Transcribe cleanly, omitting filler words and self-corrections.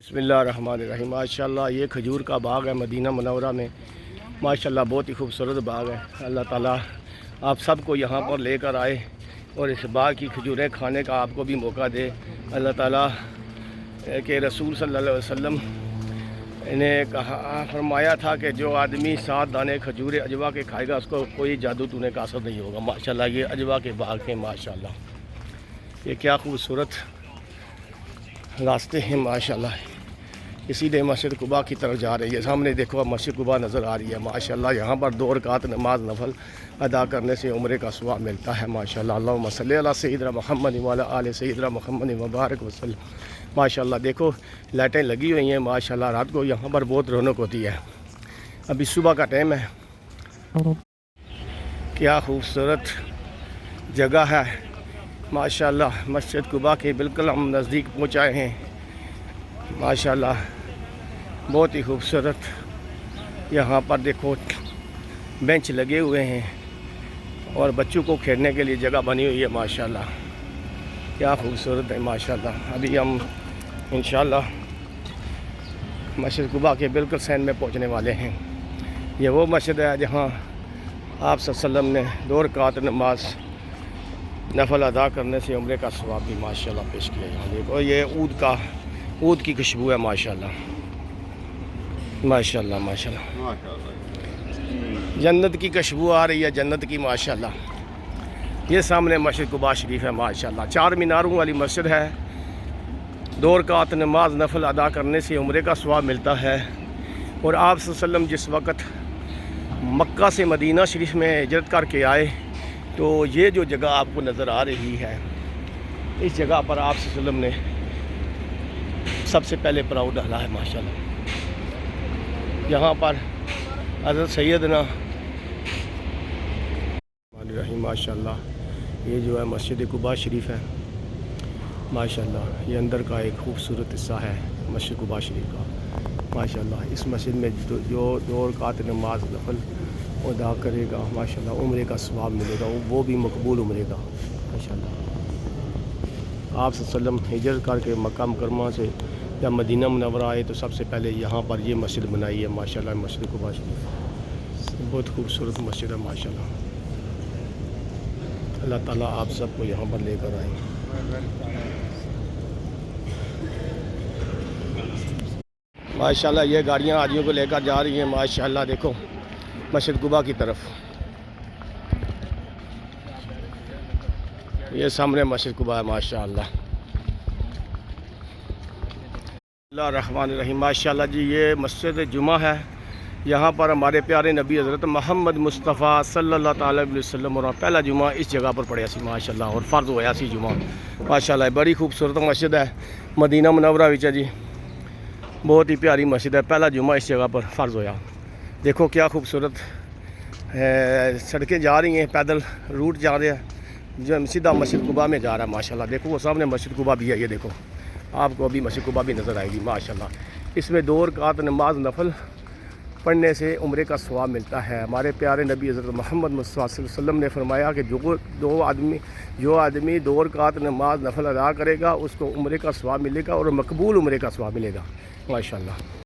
بسم اللہ الرحمن الرحیم۔ ماشاءاللہ یہ کھجور کا باغ ہے مدینہ منورہ میں، ماشاءاللہ بہت ہی خوبصورت باغ ہے۔ اللہ تعالیٰ آپ سب کو یہاں پر لے کر آئے اور اس باغ کی کھجوریں کھانے کا آپ کو بھی موقع دے۔ اللہ تعالیٰ کے رسول صلی اللہ علیہ وسلم نے فرمایا تھا کہ جو آدمی 7 دانے کھجور اجوا کے کھائے گا اس کو کوئی جادو ٹونے کا اثر نہیں ہوگا۔ ماشاءاللہ یہ اجوا کے باغ ہیں، ماشاءاللہ یہ کیا خوبصورت راستے ہیں۔ ماشاءاللہ اسی لیے مسجد قباء کی طرف جا رہی ہے۔ سامنے دیکھو اب مسجد قباء نظر آ رہی ہے۔ ماشاءاللہ یہاں پر 2 رکعت نماز نفل ادا کرنے سے عمرے کا ثواب ملتا ہے۔ ماشاءاللہ اللہم صلی علی سیدنا محمد وعلی آل سیدنا محمد وبارک وسلم۔ ماشاءاللہ دیکھو لائٹیں لگی ہوئی ہیں۔ ماشاءاللہ رات کو یہاں پر بہت رونق ہوتی ہے۔ ابھی صبح کا ٹائم ہے۔ کیا خوبصورت جگہ ہے ماشاءاللہ۔ مسجد قباء کے بالکل ہم نزدیک پہنچائے ہیں۔ ماشاءاللہ بہت ہی خوبصورت یہاں پر دیکھو بینچ لگے ہوئے ہیں اور بچوں کو کھیلنے کے لیے جگہ بنی ہوئی ہے۔ ماشاءاللہ کیا خوبصورت ہے۔ ماشاءاللہ ابھی ہم انشاءاللہ مسجد قباء کے بالکل سین میں پہنچنے والے ہیں۔ یہ وہ مسجد ہے جہاں آپ صلی اللہ علیہ وسلم نے 2 رکعت نماز نفل ادا کرنے سے عمرے کا ثواب بھی ماشاءاللہ پیش کیا۔ یہاں دیکھو یہ اود کی خوشبو ہے۔ ماشاءاللہ ماشاءاللہ ماشاءاللہ جنت کی خوشبو آ رہی ہے، جنت کی۔ ماشاءاللہ یہ سامنے مسجد قباء شریف ہے۔ ماشاءاللہ 4 میناروں والی مسجد ہے۔ 2 رکعت نماز نفل ادا کرنے سے عمرے کا ثواب ملتا ہے۔ اور آپ صلی اللہ علیہ وسلم جس وقت مکہ سے مدینہ شریف میں ہجرت کر کے آئے تو یہ جو جگہ آپ کو نظر آ رہی ہے، اس جگہ پر آپ صلی اللہ علیہ وسلم نے سب سے پہلے پڑاؤ ڈالا ہے۔ ماشاءاللہ یہاں پر حضرت سیدنا ماشاءاللہ یہ جو ہے مسجد قباء شریف ہے۔ ماشاءاللہ یہ اندر کا ایک خوبصورت حصہ ہے مسجد قباء شریف کا۔ ماشاءاللہ اس مسجد میں جو 2 رکعت نماز نفل ادا کرے گا ماشاءاللہ عمرے کا ثواب ملے گا، وہ بھی مقبول عمرے کا۔ ماشاءاللہ آپ صلی اللہ علیہ وسلم ہجرت کر کے مکہ مکرمہ سے جب مدینہ منورہ آئے تو سب سے پہلے یہاں پر یہ مسجد بنائی ہے۔ ماشاءاللہ مسجد قباء شریف بہت خوبصورت مسجد ہے۔ ماشاءاللہ اللہ تعالیٰ آپ سب کو یہاں پر لے کر آئیں۔ ماشاءاللہ یہ گاڑیاں حاجیوں کو لے کر جا رہی ہیں۔ ماشاءاللہ دیکھو مسجد قباء کی طرف، یہ سامنے مسجد قباء ہے۔ ماشاءاللہ اللہ الرحمن الرحیم۔ ماشاءاللہ جی یہ مسجد جمعہ ہے۔ یہاں پر ہمارے پیارے نبی حضرت محمد مصطفیٰ صلی اللہ تعالیٰ علیہ وسلم اور پہلا جمعہ اس جگہ پر پڑھیا سی ماشاءاللہ، اور فرض ہویا سی جمعہ۔ ماشاءاللہ بڑی خوبصورت مسجد ہے مدینہ منورہ وچ جی، بہت ہی پیاری مسجد ہے۔ پہلا جمعہ اس جگہ پر فرض ہویا۔ دیکھو کیا خوبصورت سڑکیں جا رہی ہیں، پیدل روٹ جا رہے ہیں جو سیدھا مسجد قباء میں جا رہا ہے۔ ماشاءاللہ دیکھو وہ سامنے مسجد قباء بھی ہے، یہ دیکھو آپ کو ابھی مسجد قباء بھی نظر آئے گی۔ ماشاءاللہ اس میں 2 رکعت نماز نفل پڑھنے سے عمرے کا ثواب ملتا ہے۔ ہمارے پیارے نبی حضرت محمد مصطفیٰ صلی اللہ علیہ وسلم نے فرمایا کہ جو آدمی 2 رکعت نماز نفل ادا کرے گا اس کو عمرے کا ثواب ملے گا اور مقبول عمرے کا ثواب ملے گا۔ ماشاءاللہ